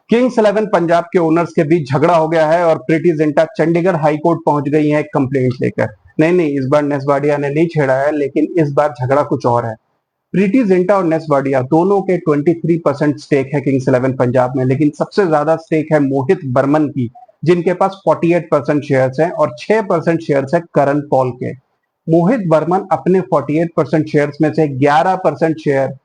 Kings 11 Punjab के owners के बीच झगड़ा हो गया है और प्रीति जिंटा चंडीगढ़ हाई कोर्ट पहुंच गई है एक कंप्लेंट लेकर। नहीं, इस बार नेस वाडिया ने नहीं छेड़ा है, लेकिन इस बार झगड़ा कुछ और है। प्रीति जिंटा और नेस वाडिया दोनों के 23% स्टेक है किंग्स 11 पंजाब में, लेकिन सबसे ज्यादा स्टेक है मोहित बर्मन की, जिनके पास 48% शेयर्स हैं और 6% शेयर्स है करण पॉल के। मोहित बर्मन अपने 48% शेयर्स में से 11% शेयर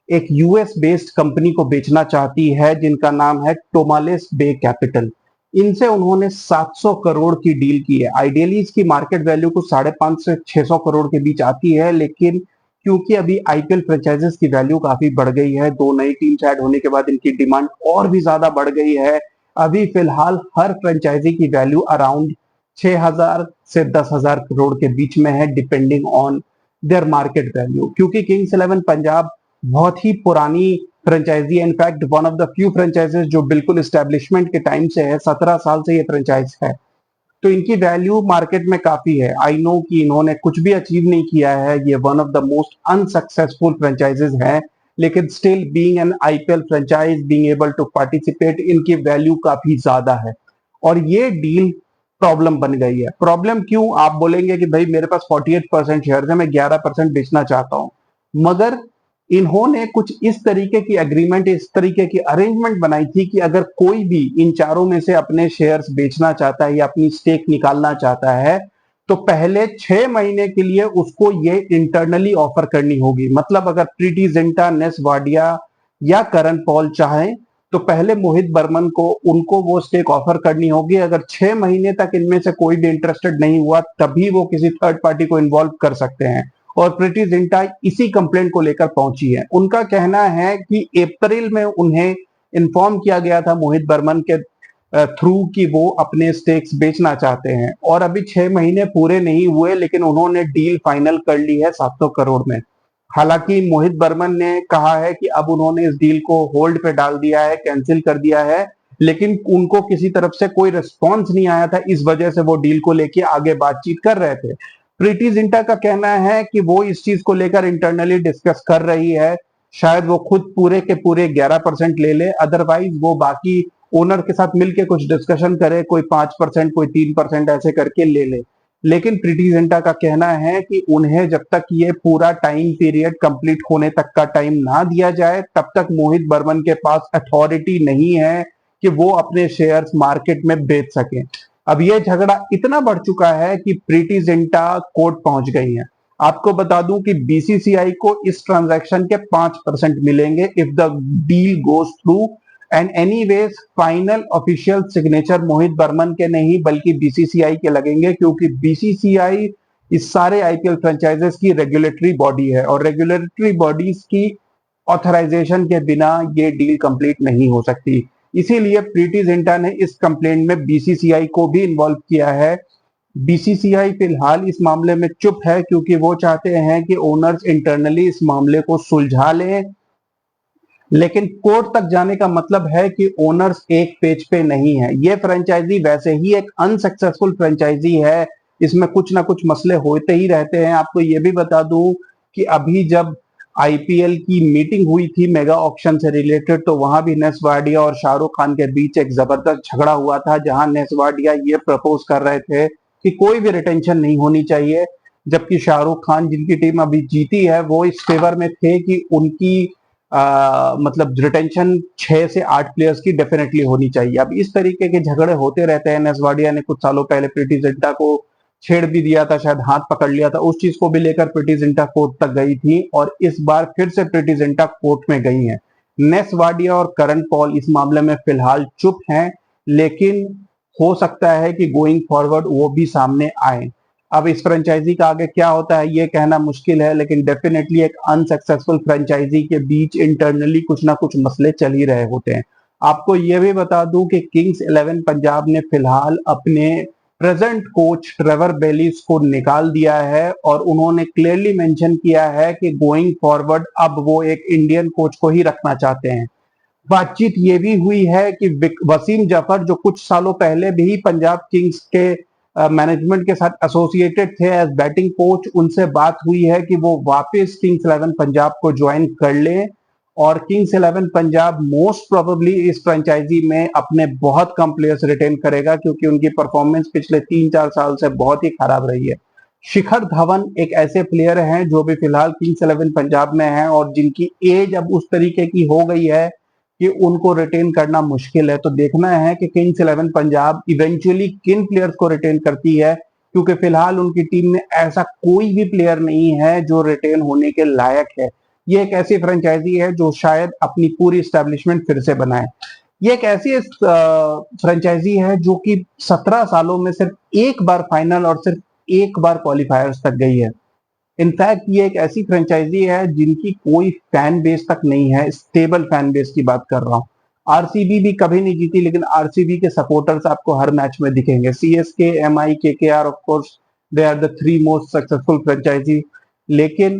एक यूएस बेस्ड कंपनी को बेचना चाहती है जिनका नाम है टोमालेस बे कैपिटल। इनसे उन्होंने 700 करोड़ की डील की है। आइडियली इसकी मार्केट वैल्यू को 550 से 600 करोड़ के बीच आती है, लेकिन क्योंकि अभी आईपीएल फ्रेंचाइजेस की वैल्यू काफी बढ़ गई है, 2 नई टीम्स ऐड होने के बाद इनकी डिमांड और भी ज्यादा बढ़ गई है। अभी फिलहाल हर फ्रेंचाइजी की वैल्यू अराउंड 6,000 से 10,000 करोड़ के बीच में है, depending on their market value. क्योंकि किंग्स 11 पंजाब बहुत ही पुरानी फ्रेंचाइजी है, in fact one of the few franchises जो बिल्कुल एस्टेब्लिशमेंट के टाइम से है, 17 साल से ये फ्रेंचाइज है, तो इनकी वैल्यू मार्केट में काफी है। आई नो कि इन्होंने कुछ भी अचीव नहीं किया है, ये one of the most unsuccessful franchises है, लेकिन still being an IPL franchise, being able to participate, इनकी वैल्यू काफी ज्यादा है। और ये डील प्रॉब्लम बन गई है। प्रॉब्लम क्यों, आप बोलेंगे कि भाई मेरे पास 48% शेयर है, मैं 11% बेचना चाहता हूं, मगर इन्होंने कुछ इस तरीके की एग्रीमेंट, इस तरीके की अरेंजमेंट बनाई थी कि अगर कोई भी इन चारों में से अपने शेयर्स बेचना चाहता है या अपनी स्टेक निकालना चाहता है, तो पहले 6 महीने के लिए उसको ये इंटरनली ऑफर करनी होगी। मतलब अगर प्रीति जिंटा, नेस वाडिया या करण पॉल चाहें तो पहले मोहित बर्मन को उनको वो स्टेक ऑफर करनी होगी। अगर 6 महीने तक इनमें से कोई भी इंटरेस्टेड नहीं हुआ, तभी वो किसी थर्ड पार्टी को इन्वॉल्व कर सकते हैं। और प्रीति जिंटा इसी कंप्लेंट को लेकर पहुंची है। उनका कहना है कि अप्रैल में उन्हें इन्फॉर्म किया गया था मोहित बर्मन के थ्रू कि वो अपने स्टेक्स बेचना चाहते हैं, और अभी 6 महीने पूरे नहीं हुए, लेकिन उन्होंने डील फाइनल कर ली है 700 करोड़ में। हालांकि मोहित बर्मन ने कहा है कि अब उन्होंने इस डील को होल्ड पे डाल दिया है, कैंसिल कर दिया है, लेकिन उनको किसी तरफ से कोई रिस्पॉन्स नहीं आया था, इस वजह से वो डील को लेके आगे बातचीत कर रहे थे। प्रीति जिंटा का कहना है कि वो इस चीज को लेकर इंटरनली डिस्कस कर रही है, शायद वो खुद पूरे के पूरे 11% ले ले, अदरवाइज वो बाकी ओनर के साथ मिलकर कुछ डिस्कशन करे, कोई 5%, कोई 3% ऐसे करके ले ले। लेकिन प्रीति जिंटा का कहना है कि उन्हें जब तक ये पूरा टाइम पीरियड कंप्लीट होने तक का टाइम ना दिया जाए, तब तक मोहित बर्मन के पास अथॉरिटी नहीं है कि वो अपने शेयर्स मार्केट में बेच सके। अब ये झगड़ा इतना बढ़ चुका है कि प्रीति जिंटा कोर्ट पहुंच गई है। आपको बता दूं कि बीसीसीआई को इस ट्रांजैक्शन के 5% मिलेंगे if the deal goes through, and anyways final official signature Mohit Burman के नहीं बल्कि बीसीसीआई के लगेंगे, क्योंकि बीसीसीआई इस सारे आईपीएल फ्रेंचाइजेस की रेगुलेटरी बॉडी है और रेगुलेटरी बॉडीज की ऑथराइजेशन के बिना ये डील कंप्लीट नहीं हो सकती। इसीलिए प्रीति जिंटा ने इस कंप्लेंट में बीसीसीआई को भी इन्वॉल्व किया है। बीसीसीआई फिलहाल इस मामले में चुप है, क्योंकि वो चाहते हैं कि ओनर्स इंटरनली इस मामले को सुलझा लें, लेकिन कोर्ट तक जाने का मतलब है कि ओनर्स एक पेज पे नहीं है। ये फ्रेंचाइजी वैसे ही एक अनसक्सेसफुल फ्रेंचाइजी है, इसमें कुछ ना कुछ मसले होते ही रहते हैं। आपको ये भी बता दूं कि अभी जब आईपीएल की मीटिंग हुई थी मेगा ऑक्शन से रिलेटेड, तो वहां भी नेस वाडिया और शाहरुख खान के बीच एक जबरदस्त झगड़ा हुआ था, जहां नेस वाडिया ये प्रपोज कर रहे थे कि कोई भी रिटेंशन नहीं होनी चाहिए, जबकि शाहरुख खान, जिनकी टीम अभी जीती है, वो इस फेवर में थे कि उनकी मतलब रिटेंशन 6 से 8 प्लेयर्स की डेफिनेटली होनी चाहिए। अब इस तरीके के झगड़े होते रहते हैं। नेस वाडिया ने कुछ सालों पहले प्रीति जिंटा को छेड़ भी दिया था, शायद हाथ पकड़ लिया था, उस चीज को भी लेकर प्रीति जिंटा कोर्ट तक गई थी, और इस बार फिर से प्रीति जिंटा कोर्ट में गई हैं। नेस वाडिया और करण पॉल इस मामले में फिलहाल चुप हैं, लेकिन हो सकता है कि गोइंग फॉरवर्ड वो भी सामने आए। अब इस फ्रेंचाइजी का आगे क्या होता है ये कहना मुश्किल है, लेकिन डेफिनेटली एक अनसक्सेसफुल फ्रेंचाइजी के बीच इंटरनली कुछ ना कुछ मसले चल ही रहे होते हैं। आपको यह भी बता दूं कि किंग्स 11 पंजाब ने फिलहाल अपने प्रेजेंट कोच ट्रेवर बेलिस को निकाल दिया है, और उन्होंने क्लियरली मेंशन किया है कि गोइंग फॉरवर्ड अब वो एक इंडियन कोच को ही रखना चाहते हैं। बातचीत ये भी हुई है कि वसीम जाफर, जो कुछ सालों पहले भी पंजाब किंग्स के मैनेजमेंट के साथ एसोसिएटेड थे एज बैटिंग कोच, उनसे बात हुई है कि वो वापस किंग्स 11 पंजाब को ज्वाइन कर लें और किंग्स 11 पंजाब मोस्ट प्रोबेबली इस फ्रेंचाइजी में अपने बहुत कम प्लेयर्स रिटेन करेगा, क्योंकि उनकी परफॉर्मेंस पिछले 3-4 साल से बहुत ही खराब रही है। शिखर धवन एक ऐसे प्लेयर हैं जो भी फिलहाल किंग्स 11 पंजाब में हैं और जिनकी एज अब उस तरीके की हो गई है कि उनको रिटेन करना मुश्किल है। तो देखना है कि किंग्स 11 पंजाब इवेंचुअली किन प्लेयर्स को रिटेन करती है, क्योंकि फिलहाल उनकी टीम में ऐसा कोई भी प्लेयर नहीं है जो रिटेन होने के लायक है। ये एक ऐसी फ्रेंचाइजी है जो शायद अपनी पूरी स्टैब्लिशमेंट फिर से बनाए। ये एक ऐसी फ्रेंचाइजी है जो कि 17 सालों में सिर्फ एक बार फाइनल और सिर्फ एक बार क्वालिफायर्स तक गई है। इनफैक्ट ये एक ऐसी फ्रेंचाइजी है जिनकी कोई फैन बेस तक नहीं है, स्टेबल फैन बेस की बात कर रहा हूँ। आरसीबी भी कभी नहीं जीती, लेकिन आरसीबी के सपोर्टर्स आपको हर मैच में दिखेंगे। CSK, MI, KKR, of course they are the 3 most successful franchisee, लेकिन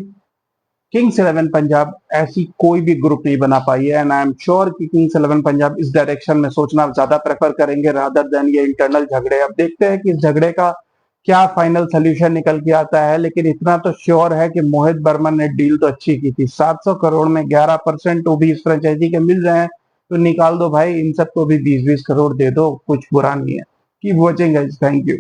किंग्स 11 पंजाब ऐसी कोई भी ग्रुप नहीं बना पाई है। एंड आई एम श्योर कि किंग्स 11 पंजाब इस डायरेक्शन में सोचना ज्यादा प्रेफर करेंगे रादर देन ये इंटरनल झगड़े। अब देखते हैं कि इस झगड़े का क्या फाइनल सोल्यूशन निकल के आता है, लेकिन इतना तो श्योर है कि मोहित बर्मन ने डील तो अच्छी की थी। 700 करोड़ में 11% तो भी इस फ्रेंचाइजी के मिल रहे हैं, तो निकाल दो भाई, इन सबको भी 20-20 करोड़ दे दो, कुछ बुरा नहीं है। Keep watching guys, thank you.